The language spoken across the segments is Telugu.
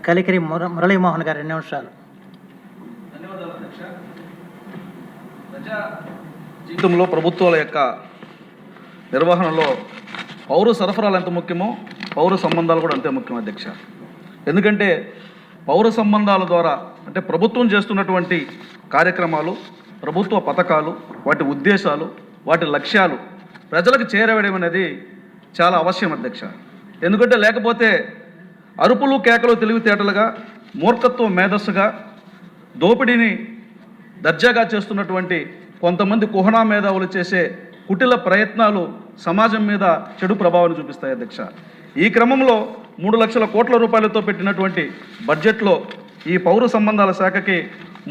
కలికిరి మురళీమోహన్ గారు 2 నిమిషాలు. ధన్యవాదాలు అధ్యక్ష. ప్రజా జీవితంలో ప్రభుత్వాల యొక్క నిర్వహణలో పౌర సరఫరాలు ఎంత ముఖ్యమో పౌర సంబంధాలు కూడా అంతే ముఖ్యం అధ్యక్ష. ఎందుకంటే పౌర సంబంధాల ద్వారా అంటే ప్రభుత్వం చేస్తున్నటువంటి కార్యక్రమాలు, ప్రభుత్వ పథకాలు, వాటి ఉద్దేశాలు, వాటి లక్ష్యాలు ప్రజలకు చేరవేయడం అనేది చాలా అవశ్యం అధ్యక్ష. ఎందుకంటే లేకపోతే అరుపులు కేకలు తెలివితేటలుగా, మూర్ఖత్వం మేధస్సుగా, దోపిడీని దర్జాగా చేస్తున్నటువంటి కొంతమంది కుహనా మేధావులు చేసే కుటిల ప్రయత్నాలు సమాజం మీద చెడు ప్రభావాన్ని చూపిస్తాయి అధ్యక్ష. ఈ క్రమంలో 3 లక్షల కోట్ల రూపాయలతో పెట్టినటువంటి బడ్జెట్లో ఈ పౌర సంబంధాల శాఖకి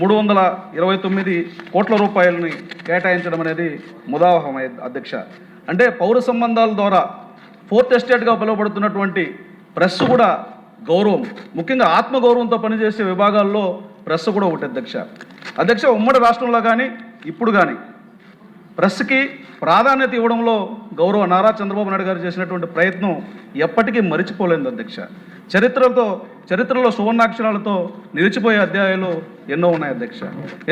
329 కోట్ల రూపాయలని కేటాయించడం అనేది ముదావహం అధ్యక్ష. అంటే పౌర సంబంధాల ద్వారా 4th ఎస్టేట్గా పిలువబడుతున్నటువంటి ప్రెస్ కూడా గౌరవం, ముఖ్యంగా ఆత్మగౌరవంతో పనిచేసే విభాగాల్లో ప్రెస్ కూడా ఒకటి అధ్యక్ష. ఉమ్మడి రాష్ట్రంలో కానీ ఇప్పుడు కానీ ప్రెస్కి ప్రాధాన్యత ఇవ్వడంలో గౌరవ నారా చంద్రబాబు నాయుడు గారు చేసినటువంటి ప్రయత్నం ఎప్పటికీ మరిచిపోలేదు అధ్యక్ష. చరిత్రలో సువర్ణాక్షరాలతో నిలిచిపోయే అధ్యాయాలు ఎన్నో ఉన్నాయి అధ్యక్ష.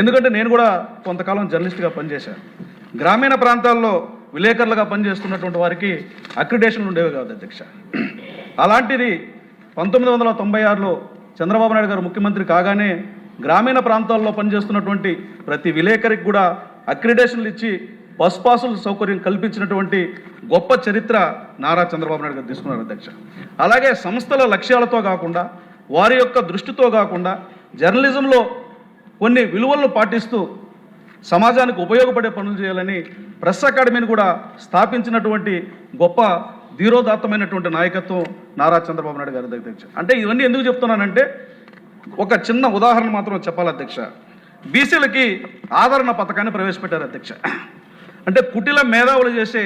ఎందుకంటే నేను కూడా కొంతకాలం జర్నలిస్ట్గా పనిచేశాను. గ్రామీణ ప్రాంతాల్లో విలేకరులుగా పనిచేస్తున్నటువంటి వారికి అక్రిడేషన్లు ఉండేవి కాదు అధ్యక్ష. అలాంటిది 1996లో చంద్రబాబు నాయుడు గారు ముఖ్యమంత్రి కాగానే గ్రామీణ ప్రాంతాల్లో పనిచేస్తున్నటువంటి ప్రతి విలేకరికి కూడా అక్రిడేషన్లు ఇచ్చి బస్ పాసుల సౌకర్యం కల్పించినటువంటి గొప్ప చరిత్ర నారా చంద్రబాబు నాయుడు గారు తీసుకున్నారు అధ్యక్ష. అలాగే సంస్థల లక్ష్యాలతో కాకుండా, వారి యొక్క దృష్టితో కాకుండా జర్నలిజంలో కొన్ని విలువలను పాటిస్తూ సమాజానికి ఉపయోగపడే పనులు చేయాలని ప్రెస్ అకాడమీని కూడా స్థాపించినటువంటి గొప్ప ధీరోదాత్తమైనటువంటి నాయకత్వం నారా చంద్రబాబు నాయుడు గారి అధ్యక్ష. అంటే ఇవన్నీ ఎందుకు చెప్తున్నానంటే ఒక చిన్న ఉదాహరణ మాత్రం చెప్పాలి అధ్యక్ష. బీసీలకి ఆదరణ పథకాన్ని ప్రవేశపెట్టారు అధ్యక్ష. అంటే కుటిల మేధావులు చేసే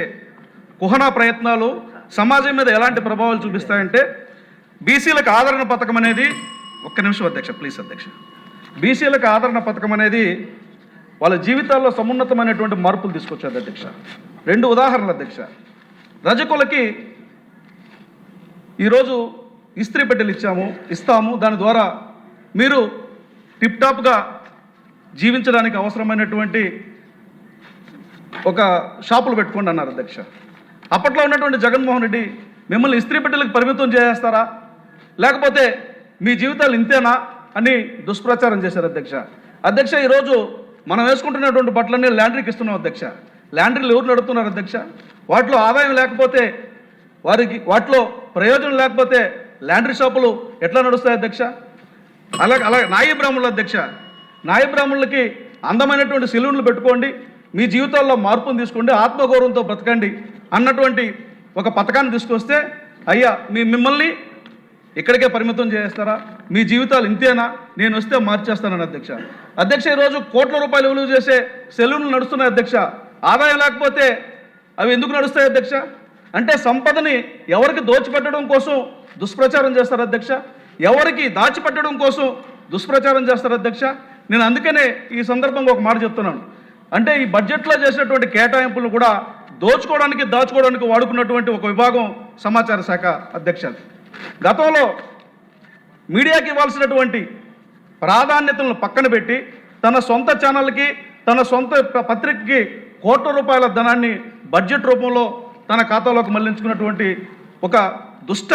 కుహనా ప్రయత్నాలు సమాజం మీద ఎలాంటి ప్రభావాలు చూపిస్తాయంటే, బీసీలకు ఆదరణ పథకం అనేది, ఒక్క నిమిషం అధ్యక్ష ప్లీజ్ అధ్యక్ష. బీసీలకు ఆదరణ పథకం అనేది వాళ్ళ జీవితాల్లో సమున్నతమైనటువంటి మార్పులు తీసుకొచ్చారు అధ్యక్ష. 2 ఉదాహరణలు అధ్యక్ష. రజకులకి ఈరోజు ఇస్త్రీ పెట్టెలు ఇస్తాము, దాని ద్వారా మీరు టిప్ టాప్గా జీవించడానికి అవసరమైనటువంటి ఒక షాపులు పెట్టుకోండి అన్నారు అధ్యక్ష. అప్పట్లో ఉన్నటువంటి జగన్మోహన్ రెడ్డి మిమ్మల్ని ఇస్త్రీ పెట్టెలకు పరిమితం చేస్తారా, లేకపోతే మీ జీవితాలు ఇంతేనా అని దుష్ప్రచారం చేశారు అధ్యక్ష. ఈరోజు మనం వేసుకుంటున్నటువంటి బట్టలన్నీ ల్యాండ్రీకి ఇస్తున్నాం అధ్యక్ష. ల్యాండ్రీలు ఎవరు నడుపుతున్నారు అధ్యక్ష? వాటిలో ఆదాయం లేకపోతే, వాటిలో ప్రయోజనం లేకపోతే ల్యాండ్రీ షాపులు ఎట్లా నడుస్తాయి అధ్యక్ష? అలాగే నాయి బ్రాహ్మణులు అధ్యక్ష, నాయి బ్రాహ్మణులకి అందమైనటువంటి సెలూన్లు పెట్టుకోండి, మీ జీవితాల్లో మార్పును తీసుకోండి, ఆత్మగౌరవంతో బ్రతకండి అన్నటువంటి ఒక పథకాన్ని తీసుకొస్తే, అయ్యా మిమ్మల్ని ఇక్కడికే పరిమితం చేస్తారా, మీ జీవితాలు ఇంతేనా, నేను వస్తే మార్చేస్తానని అధ్యక్ష. ఈరోజు కోట్ల రూపాయలు విలువ చేసే సెలూన్లు నడుస్తున్నాయి అధ్యక్ష. ఆదాయం లేకపోతే అవి ఎందుకు నడుస్తాయి అధ్యక్ష? అంటే సంపదని ఎవరికి దోచిపెట్టడం కోసం దుష్ప్రచారం చేస్తారు అధ్యక్ష, ఎవరికి దాచిపెట్టడం కోసం దుష్ప్రచారం చేస్తారు అధ్యక్ష. నేను అందుకనే ఈ సందర్భంగా ఒక మాట చెప్తున్నాను. అంటే ఈ బడ్జెట్లో చేసినటువంటి కేటాయింపులు కూడా దాచుకోవడానికి వాడుకున్నటువంటి ఒక విభాగం సమాచార శాఖ అధ్యక్ష. గతంలో మీడియాకి ఇవ్వాల్సినటువంటి ప్రాధాన్యతలను పక్కన పెట్టి తన సొంత ఛానల్కి, తన సొంత పత్రికకి కోట్ల రూపాయల ధనాన్ని బడ్జెట్ రూపంలో తన ఖాతాలోకి మళ్లించుకున్నటువంటి ఒక దుష్ట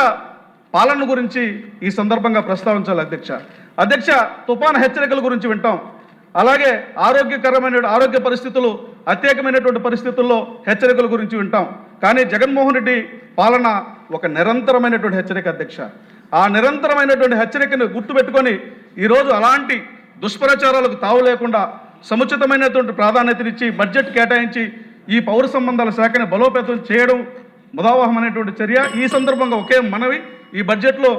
పాలన గురించి ఈ సందర్భంగా ప్రస్తావించాలి అధ్యక్ష. తుఫాను హెచ్చరికల గురించి వింటాం, అలాగే ఆరోగ్య పరిస్థితులు, అత్యేకమైనటువంటి పరిస్థితుల్లో హెచ్చరికల గురించి వింటాం. కానీ జగన్మోహన్ రెడ్డి పాలన ఒక నిరంతరమైనటువంటి హెచ్చరిక అధ్యక్ష. ఆ నిరంతరమైనటువంటి హెచ్చరికను గుర్తుపెట్టుకొని ఈరోజు అలాంటి దుష్ప్రచారాలకు తావు లేకుండా సముచితమైనటువంటి ప్రాధాన్యతనిచ్చి బడ్జెట్ కేటాయించి ఈ పౌర సంబంధాల శాఖని బలోపేతం చేయడం ముదావహమైనటువంటి చర్య. ఈ సందర్భంగా ఒకే మనవి, ఈ బడ్జెట్లో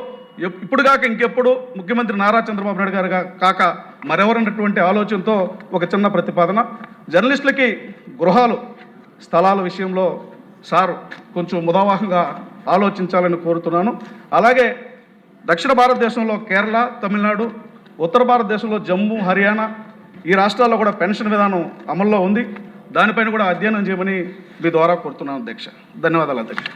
ఇప్పుడు కాక ఇంకెప్పుడు ముఖ్యమంత్రి నారా చంద్రబాబు నాయుడు గారు కాక మరెవరన్నటువంటి ఆలోచనతో ఒక చిన్న ప్రతిపాదన. జర్నలిస్టులకి గృహాలు, స్థలాల విషయంలో సార్ కొంచెం ముదావహంగా ఆలోచించాలని కోరుతున్నాను. అలాగే దక్షిణ భారతదేశంలో కేరళ, తమిళనాడు, ఉత్తర భారతదేశంలో జమ్మూ, హర్యానా, ఈ రాష్ట్రాల్లో కూడా పెన్షన్ విధానం అమల్లో ఉంది. దానిపైన కూడా అధ్యయనం చేయమని మీ ద్వారా కోరుతున్నాను అధ్యక్ష. ధన్యవాదాలు అధ్యక్ష.